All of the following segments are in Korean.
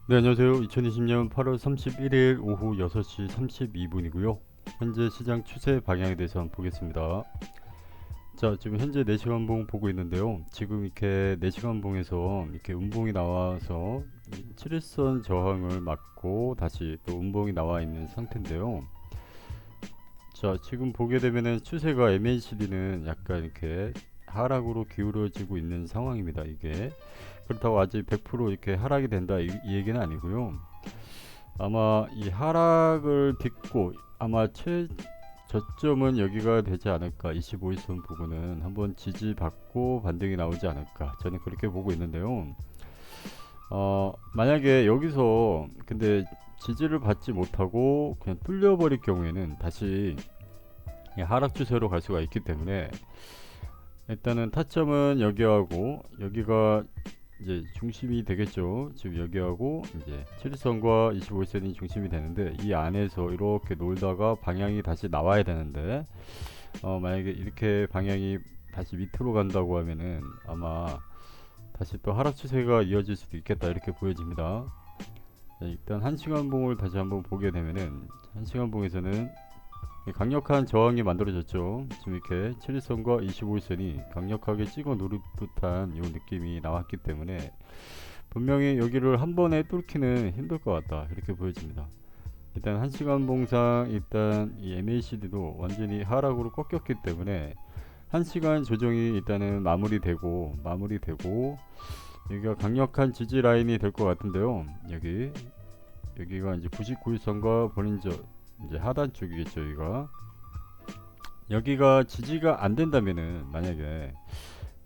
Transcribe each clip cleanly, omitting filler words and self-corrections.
네, 안녕하세요. 2020년 8월 31일 오후 6시 32분이고요. 현재 시장 추세 방향에 대해서 한번 보겠습니다. 자, 지금 현재 4시간 봉 보고 있는데요. 지금 이렇게 4시간 봉에서 이렇게 음봉이 나와서 7일선 저항을 맞고 다시 또 음봉이 나와 있는 상태인데요. 자, 지금 보게 되면은 추세가 MACD는 약간 이렇게 하락으로 기울어지고 있는 상황입니다. 이게 그렇다고 아직 100% 이렇게 하락이 된다 이 얘기는 아니고요. 아마 이 하락을 딛고 아마 저점은 여기가 되지 않을까. 25일선 부분은 한번 지지받고 반등이 나오지 않을까, 저는 그렇게 보고 있는데요. 만약에 여기서 근데 지지를 받지 못하고 그냥 뚫려버릴 경우에는 다시 하락 추세로 갈 수가 있기 때문에 일단은 타점은 여기하고 여기가 이제 중심이 되겠죠. 지금 여기하고 이제 7일선과 25일선이 중심이 되는데 이 안에서 이렇게 놀다가 방향이 다시 나와야 되는데 만약에 이렇게 방향이 다시 밑으로 간다고 하면은 아마 다시 또 하락 추세가 이어질 수도 있겠다, 이렇게 보여집니다. 자, 일단 1시간 봉을 다시 한번 보게 되면은 1시간 봉에서는 강력한 저항이 만들어졌죠. 지금 이렇게 7일선과 25일선이 강력하게 찍어 누를 듯한 이 느낌이 나왔기 때문에 분명히 여기를 한 번에 뚫기는 힘들 것 같다, 이렇게 보여집니다. 일단 1시간 봉상 일단 이 MACD도 완전히 하락으로 꺾였기 때문에 1시간 조정이 일단은 마무리되고 여기가 강력한 지지 라인이 될 것 같은데요. 여기가 이제 99일선과 본인저 이제 하단 쪽이겠죠. 여기가 지지가 안 된다면은 만약에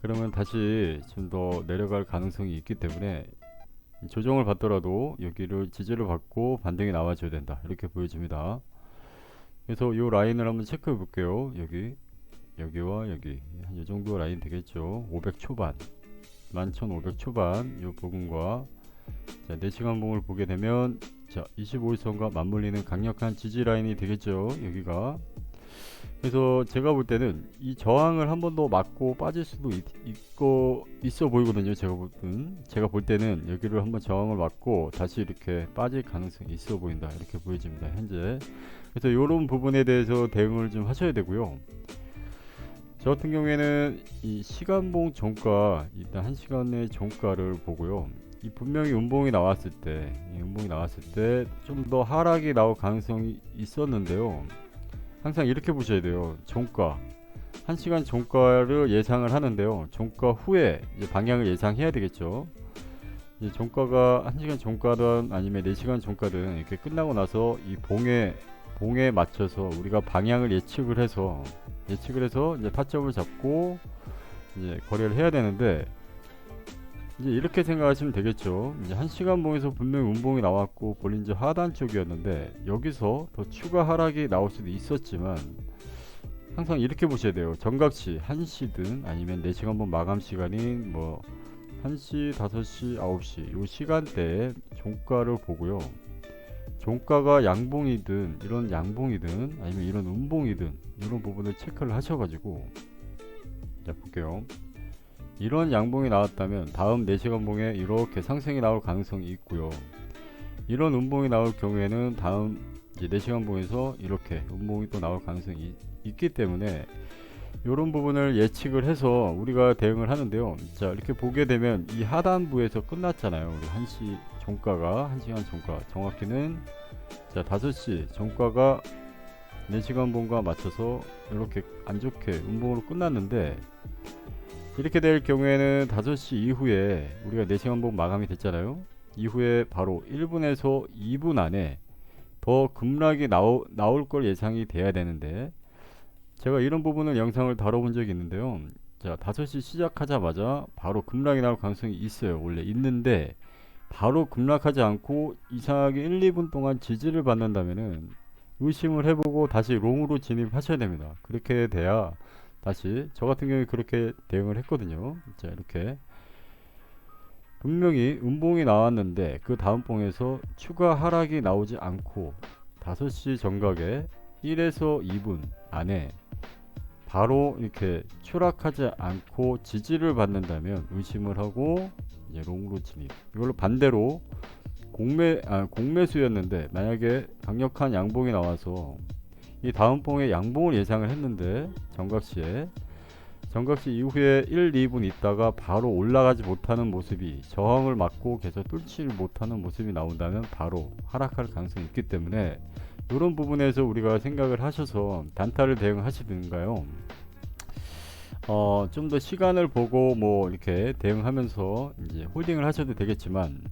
그러면 다시 좀 더 내려갈 가능성이 있기 때문에 조정을 받더라도 여기를 지지를 받고 반등이 나와줘야 된다, 이렇게 보여집니다. 그래서 이 라인을 한번 체크해 볼게요. 여기와 여기 한 이 정도 라인 되겠죠. 500 초반, 11,500 초반 이 부분과 자, 4시간 봉을 보게 되면 자, 25일선과 맞물리는 강력한 지지 라인이 되겠죠. 여기가. 그래서 제가 볼 때는 이 저항을 한 번 더 맞고 빠질 수도 있어 보이거든요. 제가 볼 때는 여기를 한번 저항을 맞고 다시 이렇게 빠질 가능성이 있어 보인다, 이렇게 보여집니다. 현재. 그래서 이런 부분에 대해서 대응을 좀 하셔야 되고요. 저 같은 경우에는 이 시간봉 종가, 일단 1시간의 종가를 보고요. 이 분명히 음봉이 나왔을 때 좀 더 하락이 나올 가능성이 있었는데요. 항상 이렇게 보셔야 돼요. 종가 1시간 종가를 예상을 하는데요. 종가 후에 이제 방향을 예상해야 되겠죠. 이제 종가가 1시간 종가든 아니면 4시간 종가든 이렇게 끝나고 나서 이 봉에 맞춰서 우리가 방향을 예측을 해서 이제 타점을 잡고 이제 거래를 해야 되는데 이제 이렇게 생각하시면 되겠죠. 이제 1시간 봉에서 분명히 운봉이 나왔고 볼린저 하단 쪽이었는데 여기서 더 추가 하락이 나올 수도 있었지만 항상 이렇게 보셔야 돼요. 정각시 1시든 아니면 4시간 봉 마감 시간인 뭐 1시, 5시, 9시 요 시간대에 종가를 보고요. 종가가 양봉이든 이런 양봉이든 아니면 이런 음봉이든 이런 부분을 체크를 하셔가지고 자 볼게요. 이런 양봉이 나왔다면 다음 4시간 봉에 이렇게 상승이 나올 가능성이 있고요. 이런 음봉이 나올 경우에는 다음 이제 4시간 봉에서 이렇게 음봉이 또 나올 가능성이 있기 때문에 이런 부분을 예측을 해서 우리가 대응을 하는데요. 자, 이렇게 보게 되면 이 하단부에서 끝났잖아요. 우리 1시간 종가 정확히는 자 5시 종가가 4시간 봉과 맞춰서 이렇게 안 좋게 음봉으로 끝났는데 이렇게 될 경우에는 5시 이후에 우리가 4시간 봉 마감이 됐잖아요. 이후에 바로 1분에서 2분 안에 더 급락이 나올 걸 예상이 돼야 되는데 제가 이런 부분을 영상을 다뤄본 적이 있는데요. 자, 5시 시작하자마자 바로 급락이 나올 가능성이 있어요. 원래 있는데 바로 급락하지 않고 이상하게 1, 2분 동안 지지를 받는다면은 의심을 해보고 다시 롱으로 진입하셔야 됩니다. 그렇게 돼야 다시 저 같은 경우에 그렇게 대응을 했거든요. 자, 이렇게 분명히 음봉이 나왔는데 그 다음 봉에서 추가 하락이 나오지 않고 5시 정각에 1에서 2분 안에 바로 이렇게 추락하지 않고 지지를 받는다면 의심을 하고 이제 롱으로 진입. 이걸로 반대로 공매수였는데 만약에 강력한 양봉이 나와서 이 다음 봉에 양봉을 예상을 했는데 정각시 이후에 1, 2분 있다가 바로 올라가지 못하는 모습이 저항을 맞고 계속 뚫지를 못하는 모습이 나온다면 바로 하락할 가능성이 있기 때문에 이런 부분에서 우리가 생각을 하셔서 단타를 대응하시든가요. 좀 더 시간을 보고 뭐 이렇게 대응하면서 이제 홀딩을 하셔도 되겠지만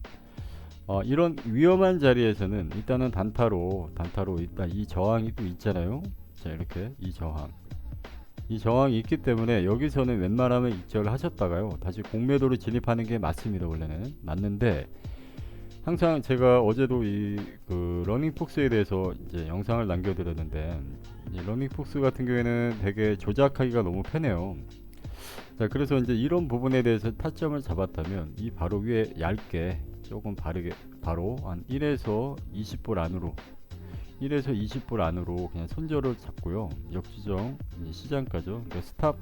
이런 위험한 자리에서는 일단은 단타로 일단 이 저항이 또 있잖아요. 자, 이렇게 이 저항이 있기 때문에 여기서는 웬만하면 익절을 하셨다가요 다시 공매도로 진입하는 게 맞습니다. 원래는 맞는데 항상 제가 어제도 그 러닝폭스에 대해서 이제 영상을 남겨드렸는데 이 러닝폭스 같은 경우에는 되게 조작하기가 너무 편해요. 자, 그래서 이제 이런 부분에 대해서 타점을 잡았다면 이 바로 위에 얇게 조금 바로 한 1에서 20불 안으로 20불 안으로 그냥 손절을 잡고요. 역지정 이제 시장가죠. 그러니까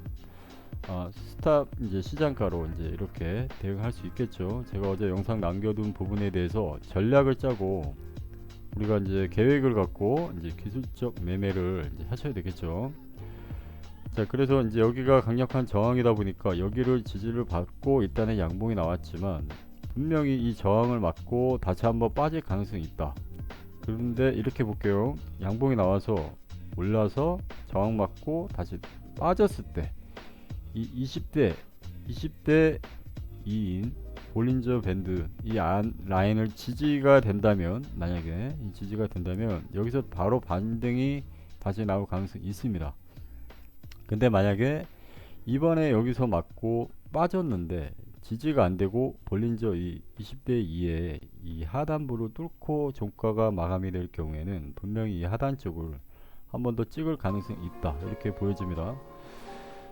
스탑 이제 시장가로 이제 이렇게 대응할 수 있겠죠. 제가 어제 영상 남겨둔 부분에 대해서 전략을 짜고 우리가 이제 계획을 갖고 이제 기술적 매매를 이제 하셔야 되겠죠. 자, 그래서 이제 여기가 강력한 저항이다 보니까 여기를 지지를 받고 일단은 양봉이 나왔지만 분명히 이 저항을 맞고 다시 한번 빠질 가능성이 있다. 그런데 이렇게 볼게요. 양봉이 나와서 올라서 저항 맞고 다시 빠졌을 때 이 20대 2인 볼린저 밴드 이 라인을 지지가 된다면 만약에 이 지지가 된다면 여기서 바로 반등이 다시 나올 가능성이 있습니다. 근데 만약에 이번에 여기서 맞고 빠졌는데 지지가 안되고 볼린저 이 20대 2의 이 하단부를 뚫고 종가가 마감이 될 경우에는 분명히 이 하단 쪽을 한 번 더 찍을 가능성이 있다 이렇게 보여집니다.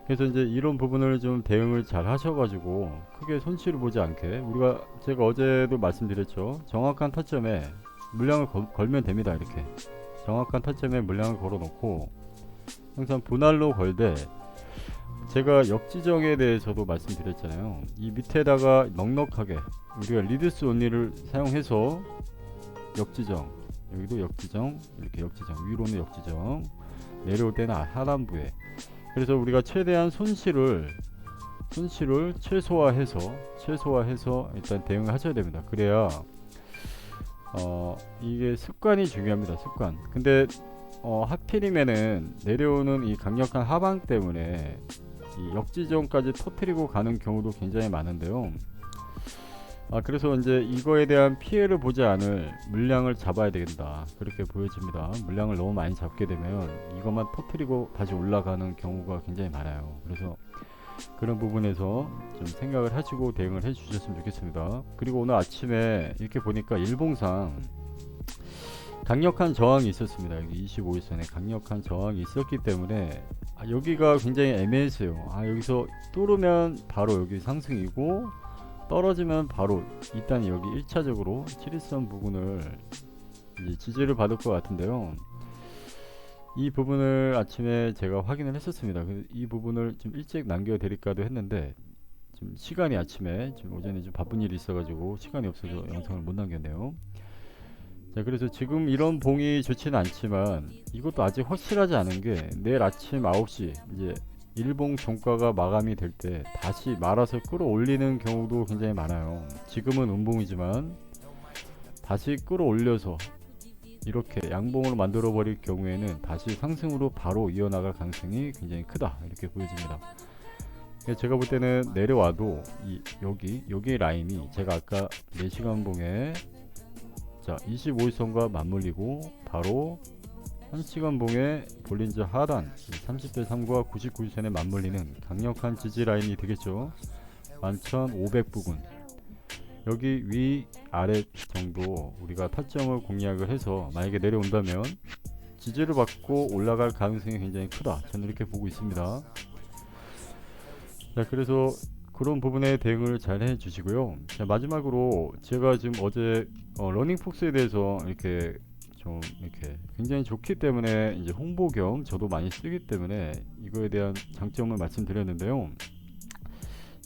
그래서 이제 이런 부분을 좀 대응을 잘 하셔가지고 크게 손실을 보지 않게 제가 어제도 말씀드렸죠. 정확한 타점에 물량을 걸면 됩니다. 이렇게 정확한 타점에 물량을 걸어 놓고 항상 분할로 걸되 제가 역지정에 대해서도 말씀드렸잖아요. 이 밑에다가 넉넉하게 우리가 리드스 온리를 사용해서 역지정 여기도 역지정 이렇게 역지정 위로는 역지정 내려올 때는 하단부에 그래서 우리가 최대한 손실을 최소화해서 일단 대응을 하셔야 됩니다. 그래야 이게 습관이 중요합니다. 습관. 근데 하필이면은 내려오는 이 강력한 하방 때문에 이 역지정까지 터트리고 가는 경우도 굉장히 많은데요. 그래서 이제 이거에 대한 피해를 보지 않을 물량을 잡아야 된다 그렇게 보여집니다. 물량을 너무 많이 잡게 되면 이것만 터트리고 다시 올라가는 경우가 굉장히 많아요. 그래서 그런 부분에서 좀 생각을 하시고 대응을 해 주셨으면 좋겠습니다. 그리고 오늘 아침에 이렇게 보니까 일봉상 강력한 저항이 있었습니다. 여기 25일선에 강력한 저항이 있었기 때문에 여기가 굉장히 애매했어요. 여기서 뚫으면 바로 여기 상승이고 떨어지면 바로 일단 여기 1차적으로 7일선 부분을 이제 지지를 받을 것 같은데요. 이 부분을 아침에 제가 확인을 했었습니다. 이 부분을 좀 일찍 남겨드릴까도 했는데 좀 시간이 아침에 지금 오전에 좀 바쁜 일이 있어가지고 시간이 없어서 영상을 못 남겼네요. 자, 그래서 지금 이런 봉이 좋지는 않지만 이것도 아직 확실하지 않은 게 내일 아침 9시 이제 일봉 종가가 마감이 될 때 다시 말아서 끌어올리는 경우도 굉장히 많아요. 지금은 음봉이지만 다시 끌어올려서 이렇게 양봉으로 만들어 버릴 경우에는 다시 상승으로 바로 이어나갈 가능성이 굉장히 크다 이렇게 보여집니다. 제가 볼 때는 내려와도 여기 라인이 제가 아까 4시간 봉에 자 25일선과 맞물리고 바로 1시간 봉에 볼린저 하단 30대 3과 99일선에 맞물리는 강력한 지지 라인이 되겠죠. 11,500 부근 여기 위 아래 정도 우리가 타점을 공략을 해서 만약에 내려온다면 지지를 받고 올라갈 가능성이 굉장히 크다 저는 이렇게 보고 있습니다. 자, 그래서 그런 부분에 대응을 잘 해주시고요. 자, 마지막으로 제가 지금 어제 러닝폭스에 대해서 이렇게 굉장히 좋기 때문에 이제 홍보 겸 저도 많이 쓰기 때문에 이거에 대한 장점을 말씀드렸는데요.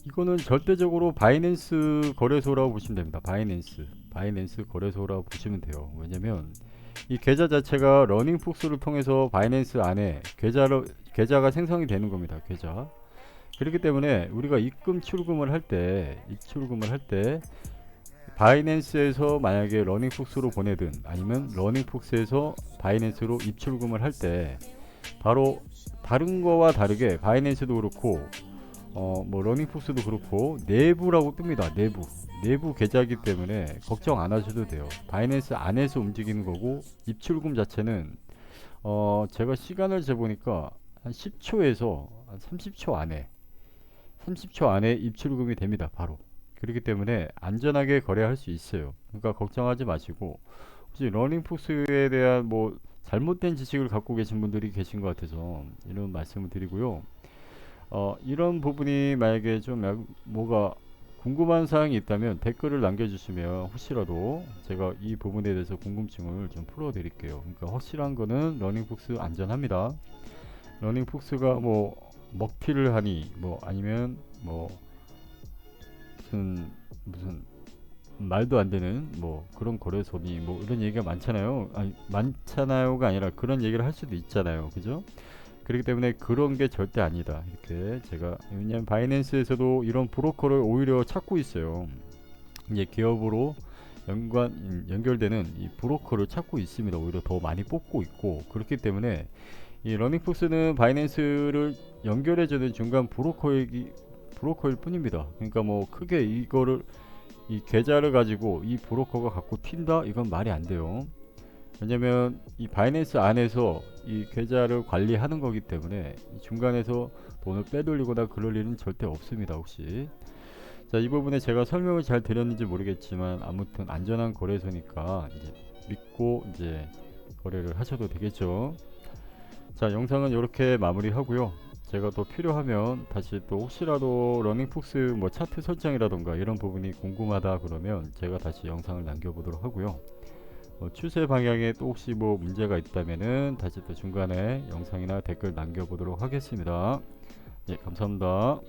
이거는 절대적으로 바이낸스 거래소라고 보시면 됩니다. 바이낸스 바이낸스 거래소라고 보시면 돼요. 왜냐면 이 계좌 자체가 러닝폭스를 통해서 바이낸스 안에 계좌가 생성이 되는 겁니다. 계좌. 그렇기 때문에 우리가 입출금을 할 때 바이낸스에서 만약에 러닝폭스로 보내든 아니면 러닝폭스에서 바이낸스로 입출금을 할 때 바로 다른 거와 다르게 바이낸스도 그렇고 뭐 러닝폭스도 그렇고 내부라고 뜹니다. 내부 계좌이기 때문에 걱정 안 하셔도 돼요. 바이낸스 안에서 움직이는 거고 입출금 자체는 제가 시간을 재보니까 한 10초에서 한 30초 안에 입출금이 됩니다. 바로. 그렇기 때문에 안전하게 거래할 수 있어요. 그러니까 걱정하지 마시고 혹시 러닝폭스에 대한 뭐 잘못된 지식을 갖고 계신 분들이 계신 것 같아서 이런 말씀을 드리고요. 이런 부분이 만약에 좀 뭐가 궁금한 사항이 있다면 댓글을 남겨주시면 혹시라도 제가 이 부분에 대해서 궁금증을 좀 풀어드릴게요. 그러니까 확실한 거는 러닝폭스 안전합니다. 러닝폭스가 뭐 먹튀를 하니 뭐 아니면 뭐 무슨 말도 안 되는 뭐 그런 거래소니 뭐 이런 얘기가 많잖아요. 아니 많잖아요가 아니라 그런 얘기를 할 수도 있잖아요. 그죠? 그렇기 때문에 그런 게 절대 아니다. 이렇게 제가 왜냐면 바이낸스에서도 이런 브로커를 오히려 찾고 있어요. 이제 기업으로 연결되는 이 브로커를 찾고 있습니다. 오히려 더 많이 뽑고 있고 그렇기 때문에 이 러닝폭스는 바이낸스를 연결해주는 중간 브로커일 뿐입니다. 그러니까 뭐 크게 이 계좌를 가지고 이 브로커가 갖고 튄다? 이건 말이 안 돼요. 왜냐면 이 바이낸스 안에서 이 계좌를 관리하는 거기 때문에 이 중간에서 돈을 빼돌리거나 그럴 일은 절대 없습니다. 혹시 자, 이 부분에 제가 설명을 잘 드렸는지 모르겠지만 아무튼 안전한 거래소니까 이제 믿고 이제 거래를 하셔도 되겠죠. 자, 영상은 이렇게 마무리하고요. 제가 또 필요하면 다시 또 혹시라도 러닝폭스 뭐 차트 설정이라던가 이런 부분이 궁금하다 그러면 제가 다시 영상을 남겨보도록 하고요. 추세 방향에 또 혹시 뭐 문제가 있다면은 다시 또 중간에 영상이나 댓글 남겨보도록 하겠습니다. 예, 감사합니다.